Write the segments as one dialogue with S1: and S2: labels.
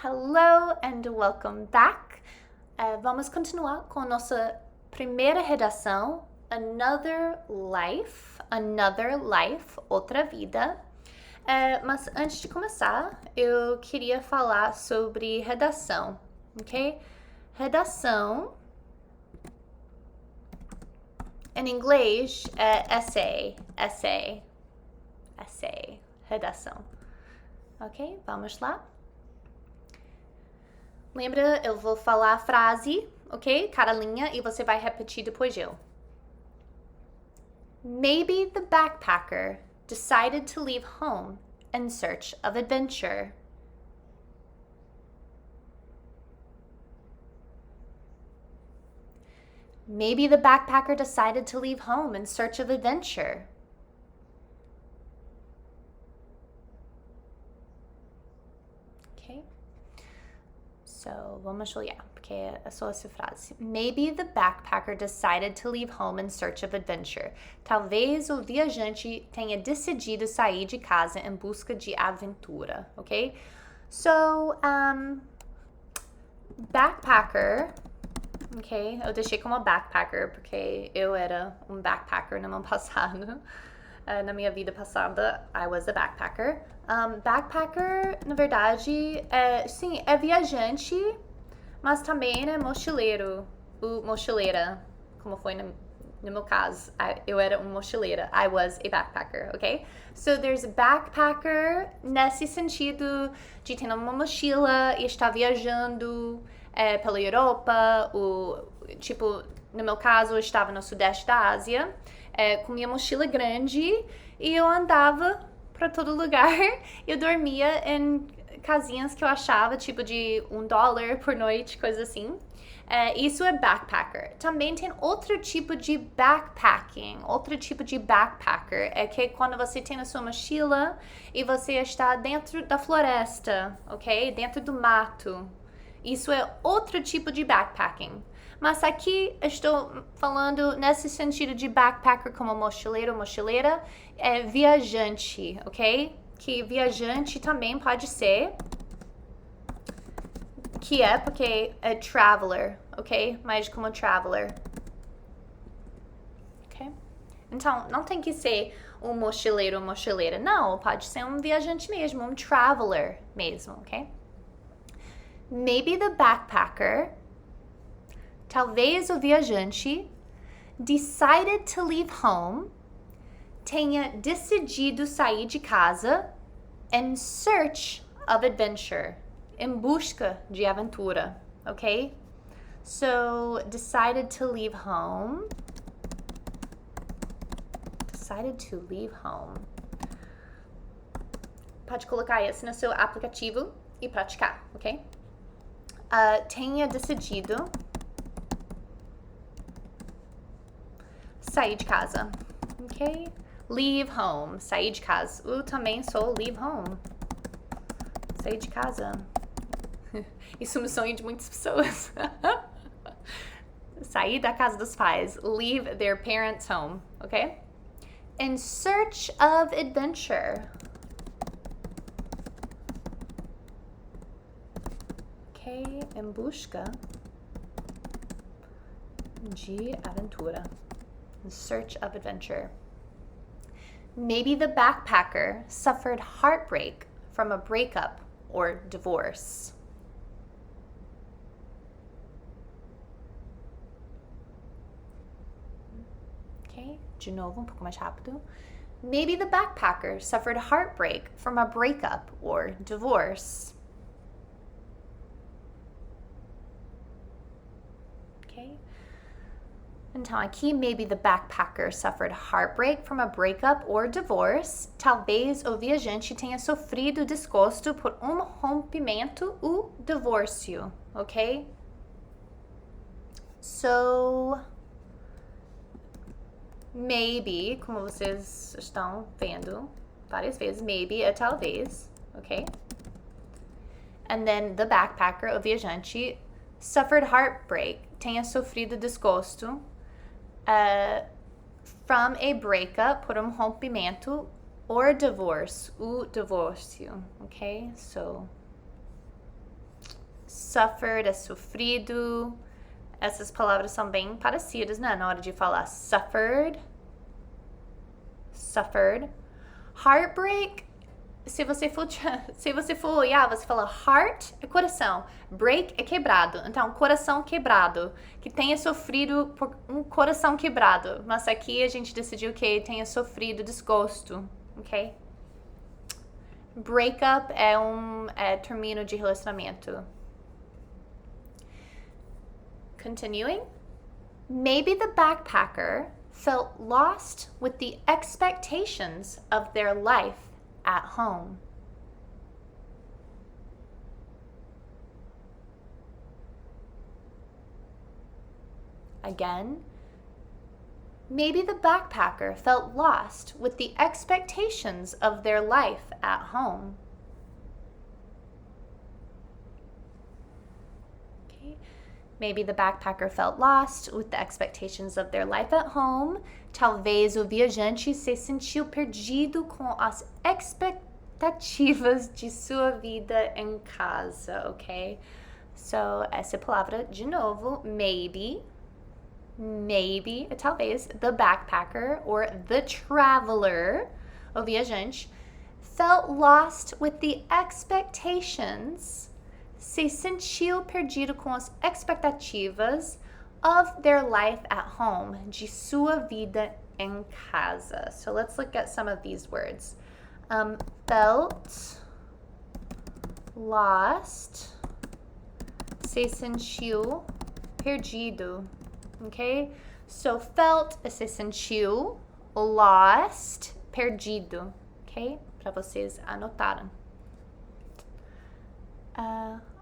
S1: Hello and welcome back. Vamos continuar com nossa primeira redação, Another Life, outra vida. Mas antes de começar, eu queria falar sobre redação, ok? Redação, em inglês, é essay, redação. Ok? Vamos lá? Lembra, eu vou falar a frase, ok? Cada linha e você vai repetir depois eu. Maybe the backpacker decided to leave home in search of adventure. Maybe the backpacker decided to leave home in search of adventure. So, vamos olhar, porque é só essa frase. Maybe the backpacker decided to leave home in search of adventure. Talvez o viajante tenha decidido sair de casa em busca de aventura, ok? So, backpacker, ok? Eu deixei como backpacker porque eu era um backpacker no ano passado. Na minha vida passada, I was a backpacker. Backpacker, na verdade, sim, é viajante, mas também é mochileiro. Mochileira, como foi no meu caso. Eu era uma mochileira. I was a backpacker, ok? So, there's backpacker nesse sentido de ter uma mochila e estar viajando pela Europa, tipo, no meu caso, eu estava no sudeste da Ásia, com minha mochila grande e eu andava para todo lugar. Eu dormia em casinhas que eu achava, tipo de $1 por noite, coisa assim. Isso é backpacker. Também tem outro tipo de backpacking. Outro tipo de backpacker é que quando você tem a sua mochila e você está dentro da floresta, ok? Dentro do mato. Isso é outro tipo de backpacking. Mas aqui estou falando nesse sentido de backpacker como mochileiro ou mochileira, viajante, ok? Que viajante também pode ser, que é porque é traveler, ok? Mais como traveler, ok? Então, não tem que ser um mochileiro ou mochileira, não, pode ser um viajante mesmo, um traveler mesmo, ok? Maybe the backpacker, talvez o viajante, decided to leave home, tenha decidido sair de casa in search of adventure, em busca de aventura, ok? So, decided to leave home. Decided to leave home. Pode colocar isso no seu aplicativo e praticar, ok? Tenha decidido sair de casa, ok? Leave home, sair de casa. Eu também sou leave home. Sair de casa. Isso é um sonho de muitas pessoas. Sair da casa dos pais. Leave their parents' home, ok? In search of adventure. Ok? Em busca de aventura. In search of adventure. Maybe the backpacker suffered heartbreak from a breakup or divorce. Ok, de novo, um pouco mais rápido. Maybe the backpacker suffered heartbreak from a breakup or divorce. Ok. Então, aqui, maybe the backpacker suffered heartbreak from a breakup or divorce. Talvez o viajante tenha sofrido desgosto por um rompimento ou divórcio, ok? So, maybe, como vocês estão vendo várias vezes, maybe é talvez, ok? And then the backpacker, o viajante, suffered heartbreak, tenha sofrido desgosto. From a breakup, por rompimento, or divorce, o divórcio, ok? So, Suffered é sofrido. Essas palavras são bem parecidas, né? Na hora de falar suffered. Suffered. Heartbreak, se você for olhar, você fala heart é coração, break é quebrado. Então, coração quebrado, que tenha sofrido por um coração quebrado. Mas aqui a gente decidiu que tenha sofrido desgosto, ok? Breakup é término de relacionamento. Continuing. Maybe the backpacker felt lost with the expectations of their life at home. Again, maybe the backpacker felt lost with the expectations of their life at home. Maybe the backpacker felt lost with the expectations of their life at home. Talvez o viajante se sentiu perdido com as expectativas de sua vida em casa, ok? So, essa palavra de novo, maybe, talvez, the backpacker or the traveler, o viajante, felt lost with the expectations, se sentiu perdido com as expectativas of their life at home, de sua vida em casa. So let's look at some of these words. Felt lost, se sentiu perdido, ok? So felt é se sentiu, lost, perdido, ok? Para vocês anotarem.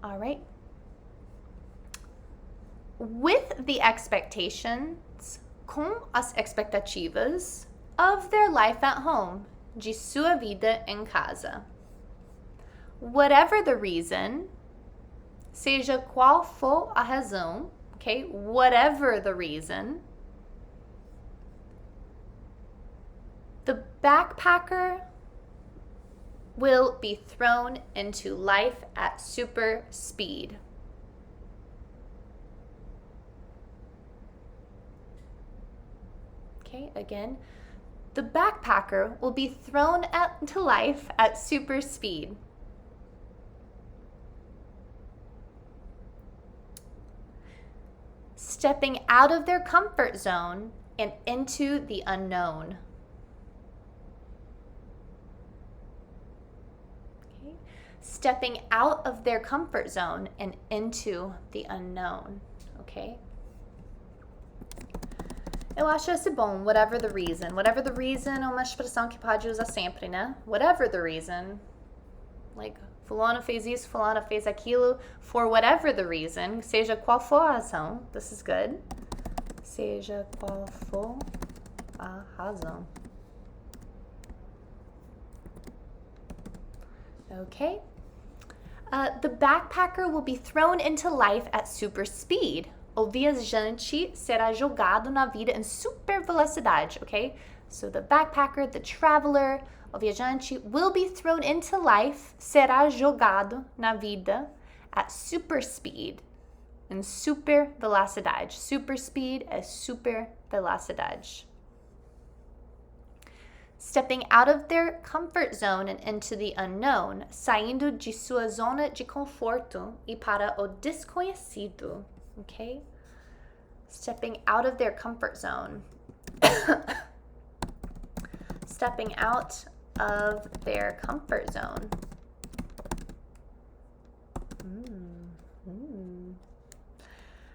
S1: All right. With the expectations, com as expectativas of their life at home, de sua vida em casa. Whatever the reason, seja qual for a razão, okay? Whatever the reason, the backpacker will be thrown into life at super speed. Okay, again, the backpacker will be thrown into life at super speed. Stepping out of their comfort zone and into the unknown. Stepping out of their comfort zone and into the unknown, ok? Eu acho esse bom, whatever the reason. Whatever the reason é uma expressão que pode usar sempre, né? Whatever the reason. Like, fulano fez isso, fulano fez aquilo. For whatever the reason, seja qual for a razão. This is good. Seja qual for a razão. Okay? The backpacker will be thrown into life at super speed. O viajante será jogado na vida em super velocidade, okay? So the backpacker, the traveler, o viajante will be thrown into life, será jogado na vida at super speed, em super velocidade. Super speed é super velocidade. Stepping out of their comfort zone and into the unknown, saindo de sua zona de conforto e para o desconhecido, okay? Stepping out of their comfort zone. Stepping out of their comfort zone.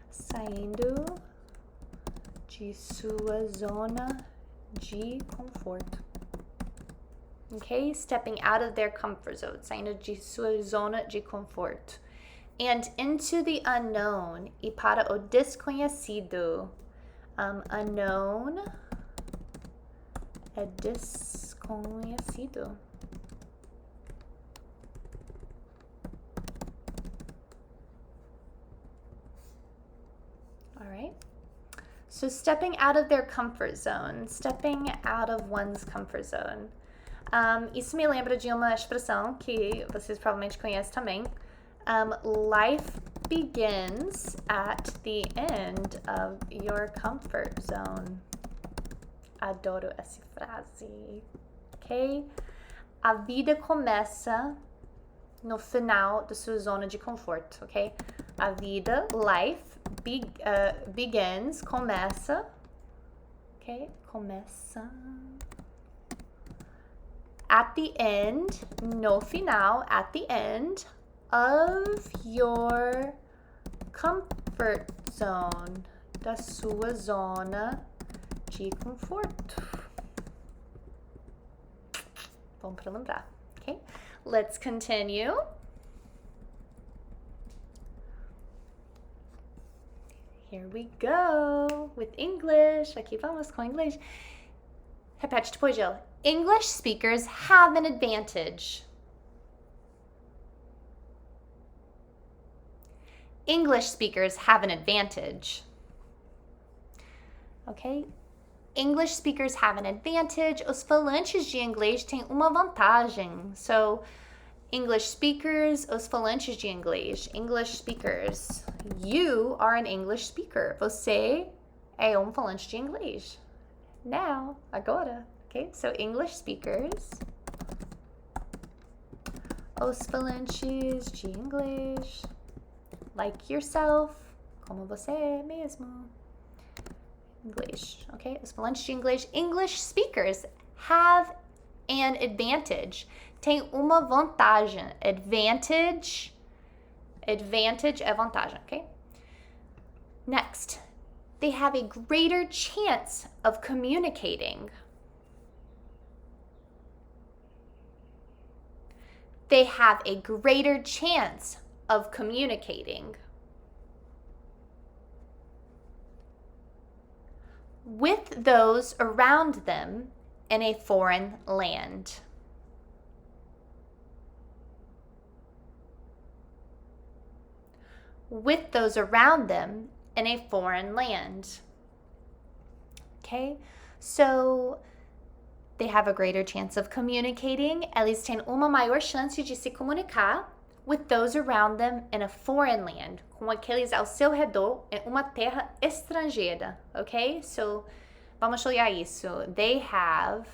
S1: Saindo de sua zona de conforto. Okay, stepping out of their comfort zone, saindo de sua zona de conforto. And into the unknown, e para o desconhecido. Unknown é desconhecido. All right. So stepping out of their comfort zone, stepping out of one's comfort zone. Isso me lembra de uma expressão que vocês provavelmente conhecem também. Life begins at the end of your comfort zone. Adoro essa frase. Ok? A vida começa no final da sua zona de conforto, ok? A vida, life, begins, começa, ok? Começa. At the end, no final, at the end of your comfort zone, da sua zona de conforto. Bom para lembrar, ok? Let's continue. Here we go with English. Aqui vamos com inglês. Repete depois, Jill. English speakers have an advantage. English speakers have an advantage. Ok? English speakers have an advantage. Os falantes de inglês têm uma vantagem. So, English speakers, os falantes de inglês. English speakers. You are an English speaker. Você é falante de inglês. Now, agora. Okay? So, English speakers. Os falantes de inglês. Like yourself. Como você mesmo. English, okay? Os falantes de inglês. English speakers have an advantage. Tem uma vantagem. Advantage é vantagem, okay? Next, they have a greater chance of communicating. They have a greater chance of communicating with those around them in a foreign land. With those around them in a foreign land. Okay? So, they have a greater chance of communicating. Eles têm uma maior chance de se comunicar with those around them in a foreign land. Com aqueles ao seu redor em uma terra estrangeira. Ok? So, vamos olhar isso. They have.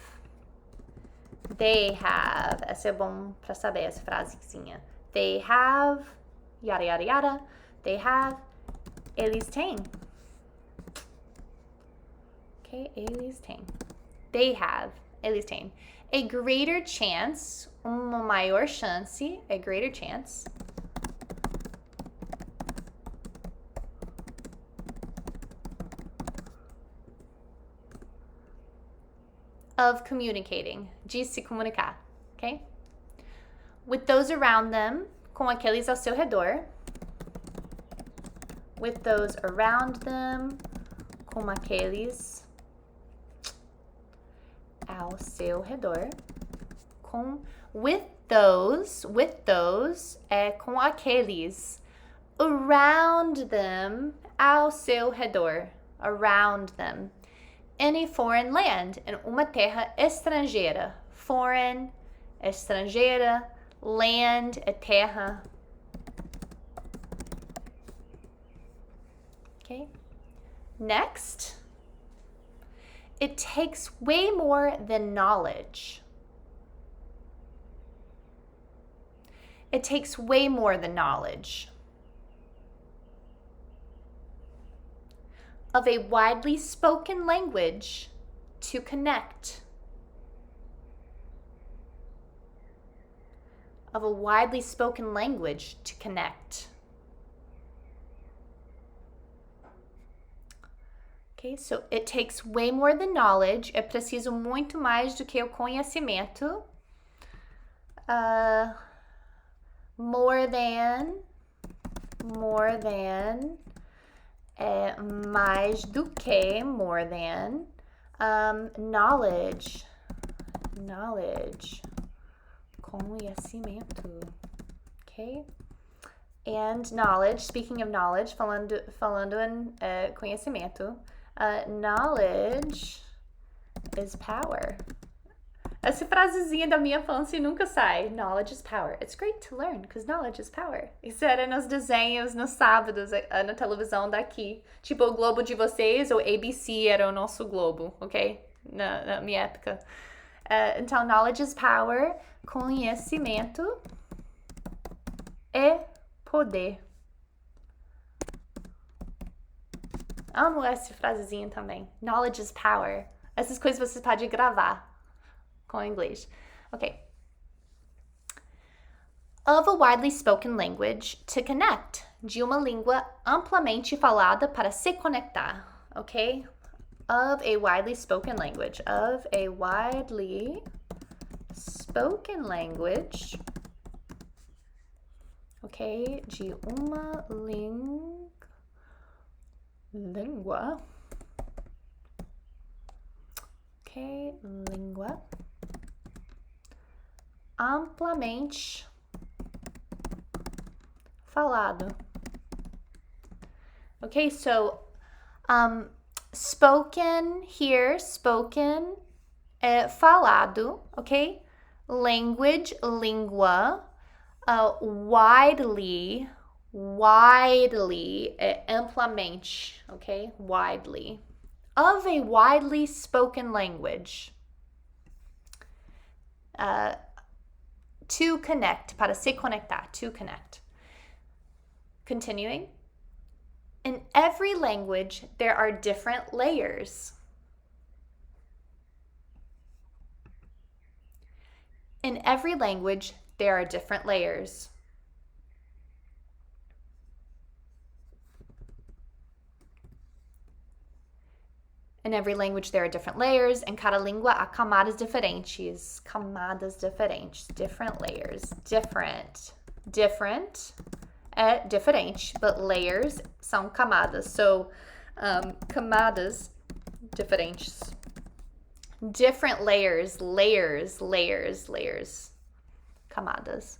S1: Essa é bom para saber essa frasezinha. They have. Yada, yada, yada. They have. Eles têm. Ok? Eles têm. They have. Eles têm. A greater chance. Uma maior chance. A greater chance. Of communicating. De se comunicar. Ok? With those around them. Com aqueles ao seu redor. With those around them. Com aqueles ao seu redor. With those é com aqueles. Around them, ao seu redor. Around them. In a foreign land, em uma terra estrangeira. Foreign, estrangeira. Land é terra. Okay. Next, it takes way more than knowledge. It takes way more than knowledge of a widely spoken language to connect. Of a widely spoken language to connect. Okay, so it takes way more than knowledge. É preciso muito mais do que o conhecimento. More than é mais do que, more than, knowledge, conhecimento, ok? And knowledge, speaking of knowledge, falando em conhecimento, knowledge is power. Essa frasezinha da minha infância nunca sai. Knowledge is power. It's great to learn, because knowledge is power. Isso era nos desenhos, nos sábados, na televisão daqui. Tipo, o Globo de vocês, ou ABC era o nosso Globo, ok? Na minha época. Então, knowledge is power, conhecimento é poder. Amo essa frasezinha também. Knowledge is power. Essas coisas você pode gravar com inglês. Ok. Of a widely spoken language to connect. De uma língua amplamente falada para se conectar. Ok? Of a widely spoken language. Of a widely spoken language. Ok? De uma língua. Ok? Língua. Amplamente falado. Okay, so spoken here, spoken, falado, okay? Language, língua, widely, amplamente, okay? Widely. Of a widely spoken language. To connect, para se conectar, to connect. Continuing. In every language, there are different layers. In every language, there are different layers. In every language, there are different layers. Em cada língua, há camadas diferentes. Camadas diferentes. Different layers. Different. Different é diferente, but layers são camadas. So, camadas diferentes. Different layers. Layers. Camadas.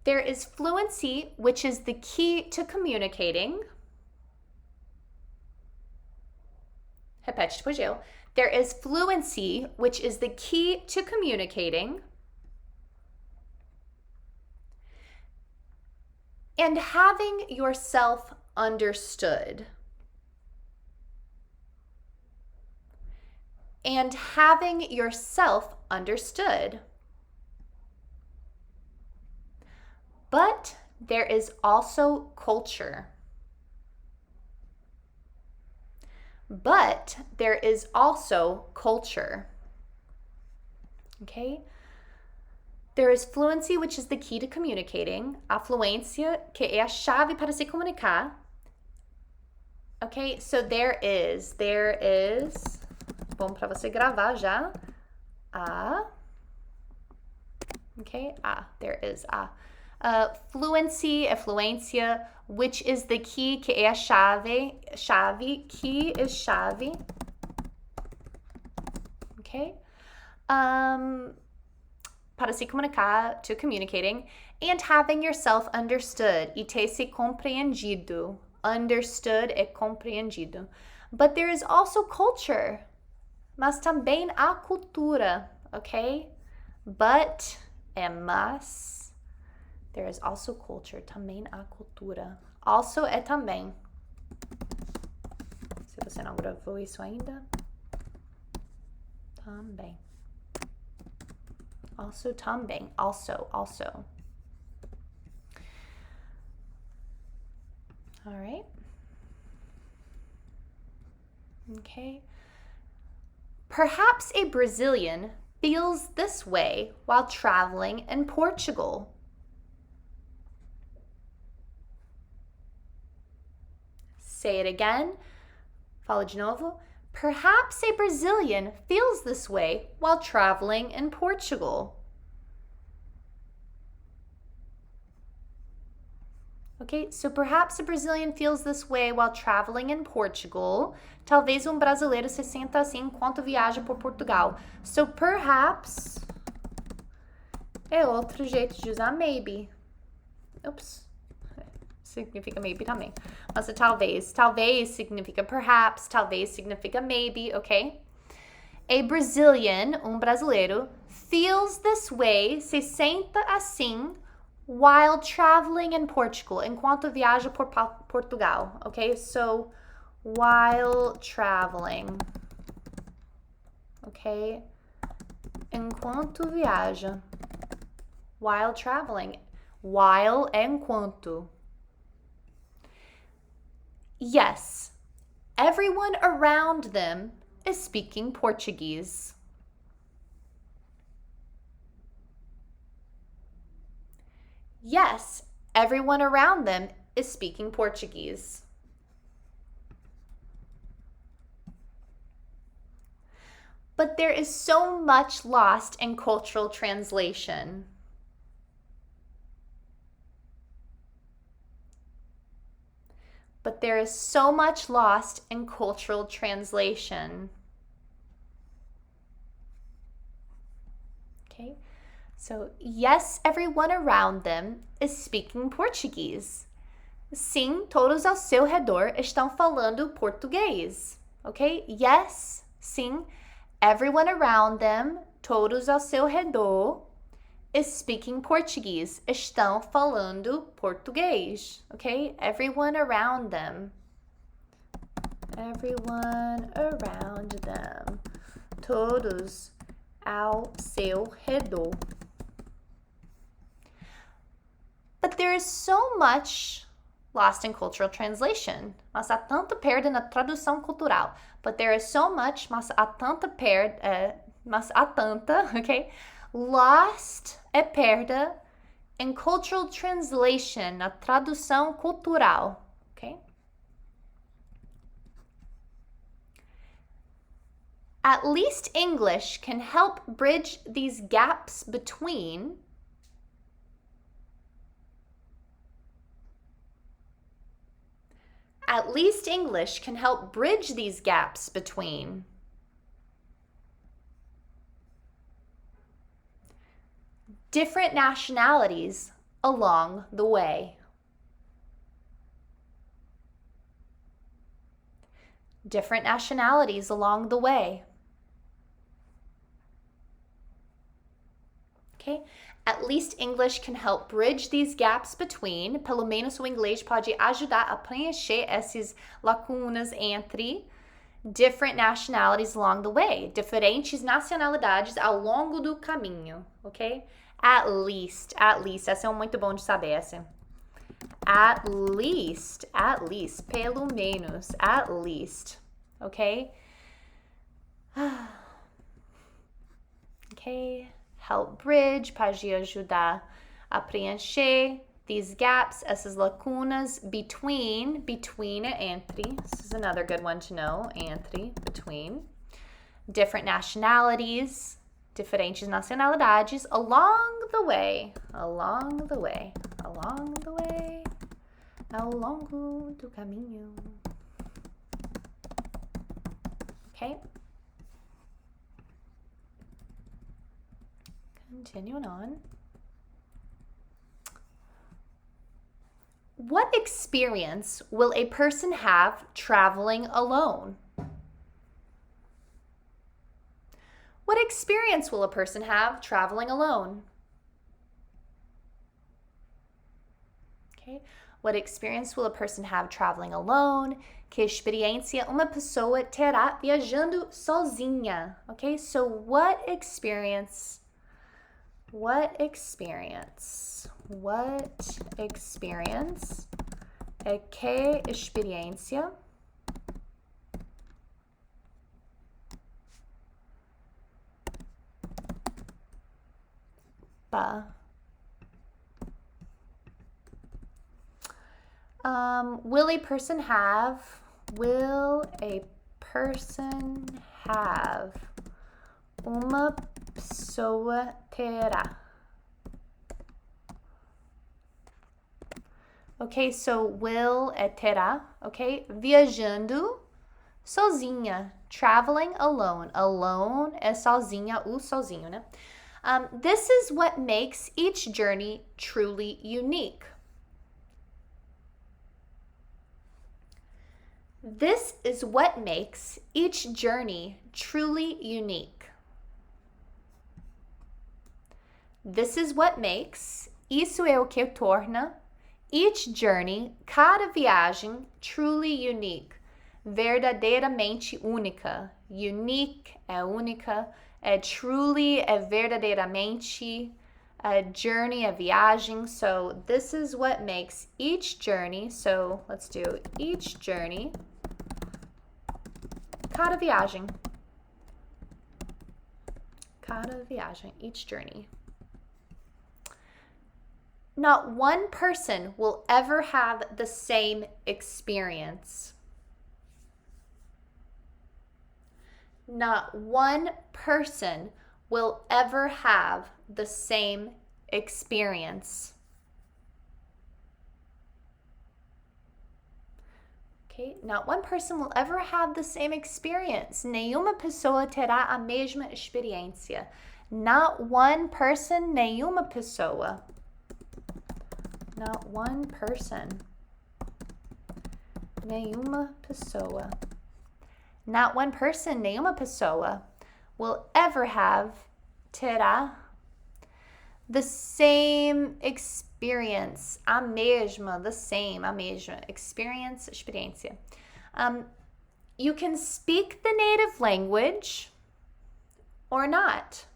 S1: There is fluency, which is the key to communicating. Repete depois eu. There is fluency, which is the key to communicating. And having yourself understood. And having yourself understood. But there is also culture. But there is also culture. Okay? There is fluency, which is the key to communicating. A fluência, que é a chave para se comunicar. Okay? So there is. Bom para você gravar já. Okay? There is. Fluency é fluência, which is the key, que é a chave, key is chave, ok? Para se comunicar, to communicating, and having yourself understood, e ter se compreendido, understood é compreendido. But there is also culture, mas também há cultura, ok? But é mas. There is also culture. Também há cultura. Also é também. Se você não gravou isso ainda. Também. Also também. Also. All right. Okay. Perhaps a Brazilian feels this way while traveling in Portugal. Say it again. Fala de novo. Perhaps a Brazilian feels this way while traveling in Portugal. Okay, so perhaps a Brazilian feels this way while traveling in Portugal. Talvez brasileiro se sinta assim enquanto viaja por Portugal. So perhaps é outro jeito de usar maybe. Oops. Significa maybe também. Mas talvez significa perhaps, talvez significa maybe, ok? A Brazilian, brasileiro, feels this way, se senta assim, while traveling in Portugal, enquanto viaja por Portugal. Okay, so while traveling. Okay, enquanto viaja. While traveling. While enquanto. Yes, everyone around them is speaking Portuguese. Yes, everyone around them is speaking Portuguese. But there is so much lost in cultural translation. But there is so much lost in cultural translation. Okay, so yes, everyone around them is speaking Portuguese. Sim, todos ao seu redor estão falando português. Okay, yes, sim, everyone around them, todos ao seu redor, is speaking Portuguese. Estão falando português. Okay? Everyone around them. Everyone around them. Todos ao seu redor. But there is so much lost in cultural translation. Mas há tanta perda na tradução cultural. But there is so much, mas há tanta perda, okay? Lost é perda in cultural translation, na tradução cultural, okay? At least English can help bridge these gaps between At least English can help bridge these gaps between different nationalities along the way. Different nationalities along the way. Okay? At least English can help bridge these gaps between. Pelo menos o inglês pode ajudar a preencher essas lacunas entre different nationalities along the way. Diferentes nacionalidades ao longo do caminho. Ok? At least. Essa é muito bom de saber, essa. At least, pelo menos, at least. Ok? Ok? Help bridge, pode ajudar a preencher these gaps, essas lacunas, between é entre. This is another good one to know, entre, between. Different nationalities, diferentes nacionalidades, along the way, ao longo do caminho. Okay? Continuing on. What experience will a person have traveling alone? What experience will a person have traveling alone? Okay. What experience will a person have traveling alone? Que experiência uma pessoa terá viajando sozinha? Okay, so what experience? É que experiência will a person have uma pessoa terá? Ok, so will é terá, ok? Viajando sozinha, traveling alone. Alone é sozinha, o sozinho, né? This is what makes each journey truly unique. This is what makes each journey truly unique. This is what makes, isso é o que torna, each journey, cada viagem, truly unique, verdadeiramente única. Unique é única, truly é verdadeiramente, journey é viagem. So this is what makes each journey, so let's do each journey, cada viagem, each journey. Not one person will ever have the same experience. Not one person will ever have the same experience. Okay, not one person will ever have the same experience. Nenhuma pessoa terá a mesma experiência. Not one person, nenhuma pessoa. Not one person, nenhuma pessoa. Not one person, nenhuma pessoa will ever have, terá, the same experience, a mesma, the same, a mesma, experience, experiência. You can speak the native language or not.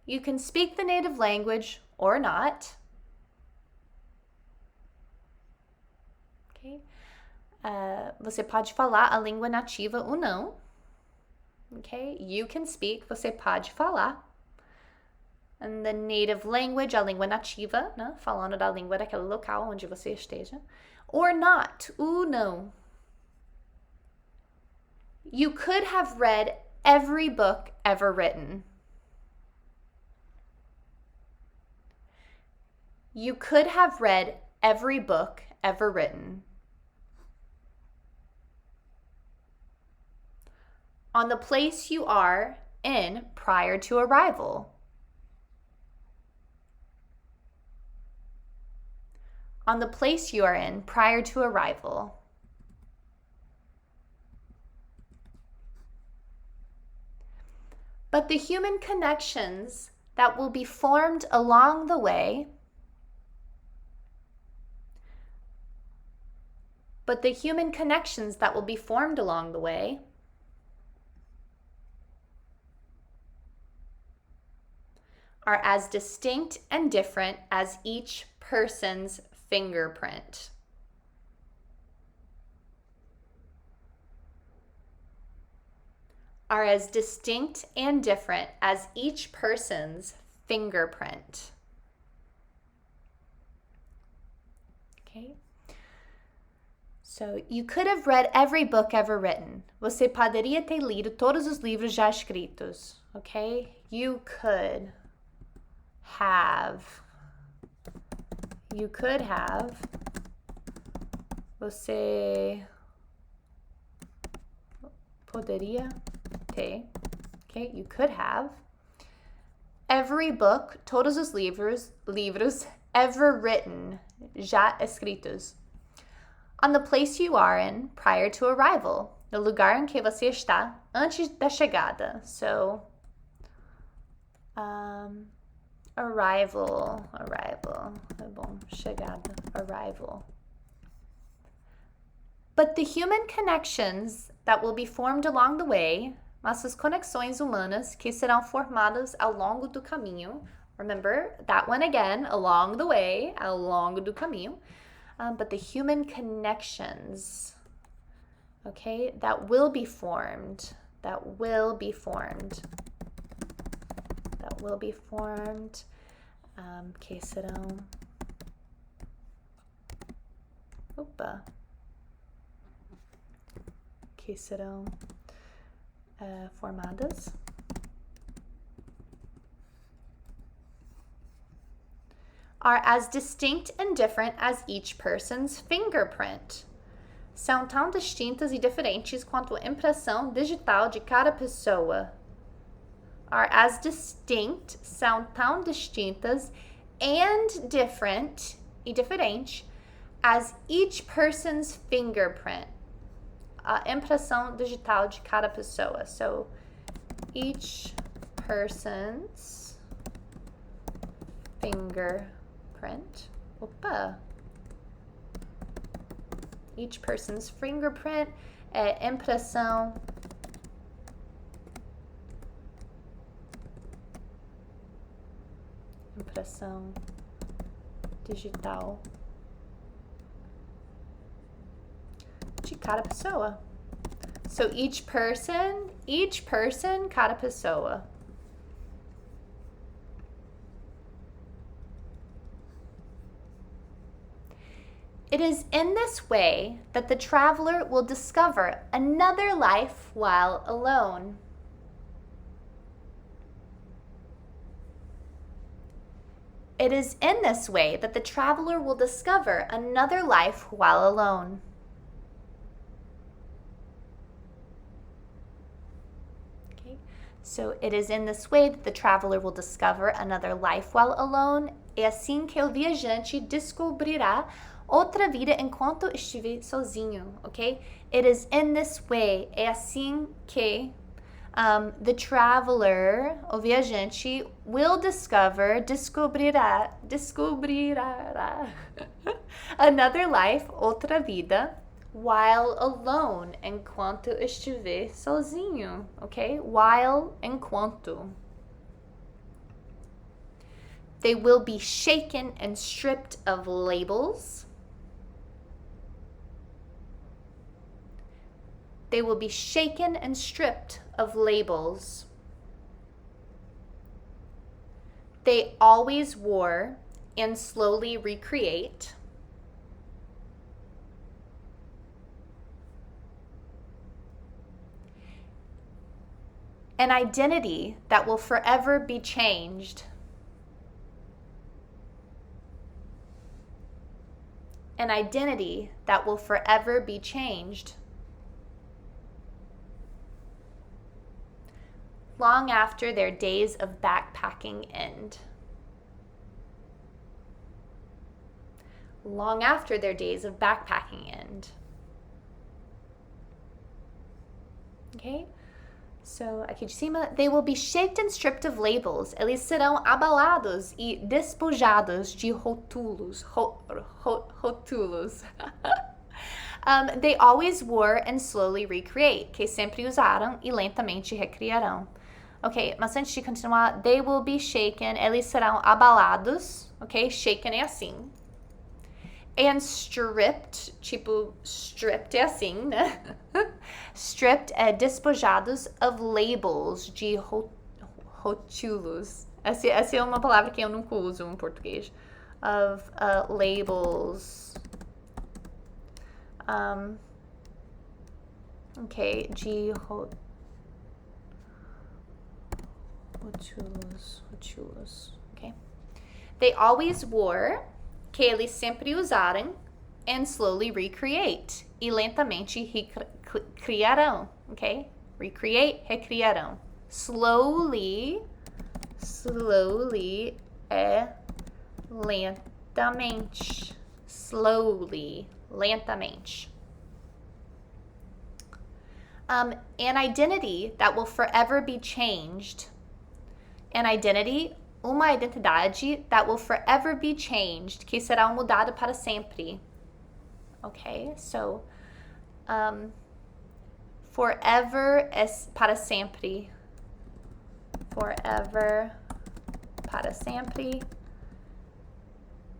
S1: You can speak the native language or not. Okay. Você pode falar a língua nativa ou não. Okay. You can speak, você pode falar. And the native language, a língua nativa, né? Falando da língua daquele local onde você esteja. Or not, ou não. You could have read every book ever written. You could have read every book ever written. On the place you are in prior to arrival. On the place you are in prior to arrival. But the human connections that will be formed along the way are as distinct and different as each person's fingerprint. Are as distinct and different as each person's fingerprint. Okay. So, you could have read every book ever written. Você poderia ter lido todos os livros já escritos. Okay? You could have. You could have. Você poderia ter. Okay? You could have. Every book, todos os livros ever written, já escritos. On the place you are in prior to arrival. No lugar em que você está antes da chegada. So, arrival. É bom, chegada, arrival. But the human connections that will be formed along the way, mas as conexões humanas que serão formadas ao longo do caminho. Remember that one again, along the way, ao longo do caminho. But the human connections, okay, that will be formed, que serão, formadas. Are as distinct and different as each person's fingerprint. São tão distintas e diferentes quanto a impressão digital de cada pessoa. Are as distinct, são tão distintas, and different, e diferente as each person's fingerprint, a impressão digital de cada pessoa. So, each person's fingerprint. Opa! Each person's fingerprint é impressão digital de cada pessoa. So each person, cada pessoa. It is in this way that the traveler will discover another life while alone. It is in this way that the traveler will discover another life while alone. Okay, so it is in this way that the traveler will discover another life while alone. É assim que o viajante descobrirá outra vida enquanto estiver sozinho, ok? It is in this way. É assim que the traveler, o viajante, will descobrirá another life, outra vida, while alone, enquanto estiver sozinho, ok? While, enquanto. They will be shaken and stripped of labels. They will be shaken and stripped of labels. They always wore and slowly recreate. An identity that will forever be changed. An identity that will forever be changed. Long after their days of backpacking end. Long after their days of backpacking end. Okay? So, aqui de cima, they will be shaked and stripped of labels. Eles serão abalados e despojados de rótulos. Rótulos. They always wore and slowly recreate. Que sempre usaram e lentamente recriarão. Ok, mas antes de continuar, they will be shaken, eles serão abalados, ok? Shaken é assim. And stripped, tipo, stripped é assim, né? Stripped é despojados of labels, de rótulos. Essa é uma palavra que eu nunca uso em português. Of labels. Ok, de rótulos, ok? They always wore, que eles sempre usaram, and slowly recreate, e lentamente recriarão, ok? Recreate, recriarão. Slowly é lentamente. Slowly, lentamente. An identity that will forever be changed. An identity, uma identidade that will forever be changed, que será mudada para sempre. Okay, so forever é para sempre. Forever, para sempre.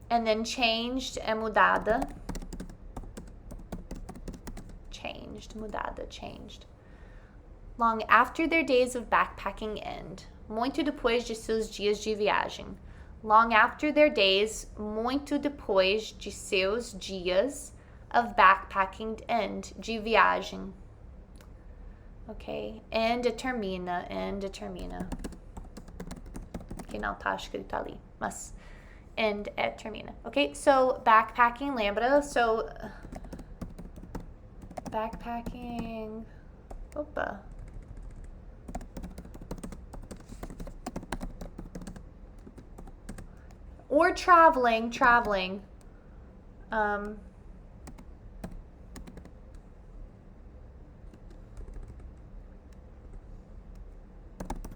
S1: And then changed é mudada. Changed, mudada, changed. Long after their days of backpacking end. Muito depois de seus dias de viagem. Long after their days, muito depois de seus dias of backpacking end, de viagem. Ok? End termina. Que não tá escrito ali, mas end termina. Ok? So, backpacking, lembra? So, backpacking. Opa. Or traveling.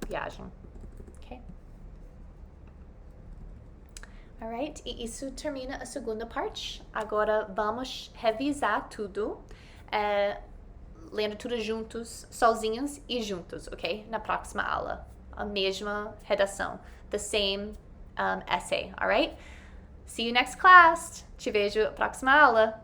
S1: Viagem. Ok? Alright, e isso termina a segunda parte. Agora vamos revisar tudo, lendo tudo juntos, sozinhos e juntos, ok? Na próxima aula. A mesma redação. The same essay, alright? See you next class. Te vejo na próxima aula.